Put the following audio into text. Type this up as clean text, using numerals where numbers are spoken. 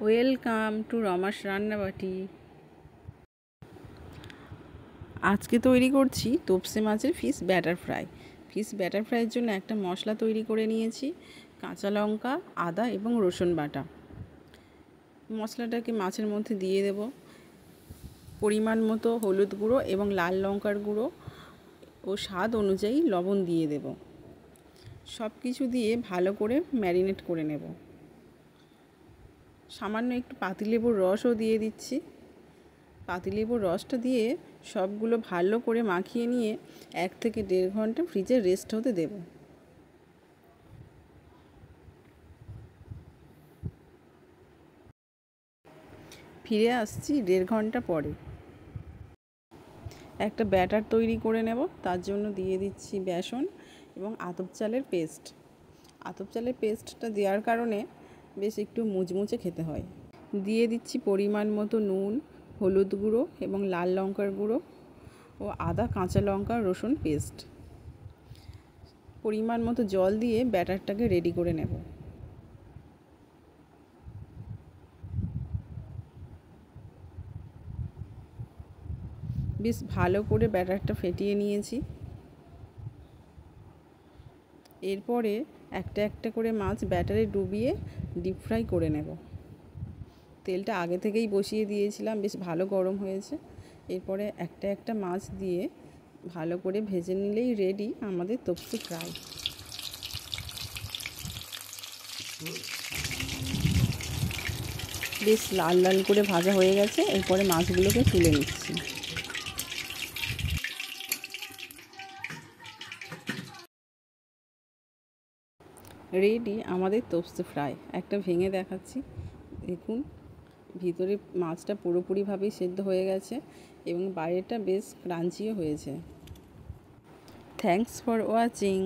Welcome to রমাস রান্নাবাটি। আজকে তৈরি করছি তোপসে মাছের fish batter fry. Fish batter ফ্রাইয়ের জন্য একটা মশলা তৈরি করে নিয়েছি, কাঁচা লঙ্কা, আদা এবং রসুন বাটা। মশলাটাকে মাছের মধ্যে দিয়ে দেব। পরিমাণ মতো হলুদ গুঁড়ো এবং লাল লঙ্কার গুঁড়ো ও স্বাদ অনুযায়ী লবণ দিয়ে দেব। সব কিছু দিয়ে ভালো করে ম্যারিনেট করে নেব। সামান্য একটু পাতিলেবুর রসও দিয়ে দিচ্ছি। পাতিলেবুর রসটা দিয়ে সবগুলো ভালো করে মাখিয়ে নিয়ে 1 থেকে 1.5 ঘন্টা ফ্রিজে রেস্ট হতে দেব। ফিরে আসছি 1.5 ঘন্টা পরে। একটা ব্যাটার তৈরি করে নেব। তার জন্য দিয়ে দিচ্ছি বেসন এবং আতপ চালের পেস্ট। আতপ চালের পেস্টটা দেওয়ার কারণে বেশ একটু মুচমুচে খেতে হয়। দিয়ে দিচ্ছি পরিমাণ মতো নুন, হলুদ গুঁড়ো এবং লাল লঙ্কার গুঁড়ো ও আদা, কাঁচা লঙ্কা, রসুন পেস্ট। পরিমাণ মতো জল দিয়ে ব্যাটারটাকে রেডি করে নেব। বেশ ভালো করে ব্যাটারটা ফেটিয়ে নিয়েছি। এরপরে একটা একটা করে মাছ ব্যাটারে ডুবিয়ে ডিপ ফ্রাই করে নেব। তেলটা আগে থেকেই বসিয়ে দিয়েছিলাম, বেশ ভালো গরম হয়েছে। এরপরে একটা একটা মাছ দিয়ে ভালো করে ভেজে নিলেই রেডি আমাদের তোপসে ফ্রাই। বেশ লাল লাল করে ভাজা হয়ে গেছে। এরপরে মাছগুলোকে তুলে নিচ্ছি। রেডি আমাদের তোপসে ফ্রাই। একটা ভেঙে দেখাচ্ছি, দেখুন ভিতরে মাছটা পুরোপুরিভাবেই সেদ্ধ হয়ে গেছে এবং বাইরেটা বেশ ক্রাঞ্চিও হয়েছে। Thanks for watching.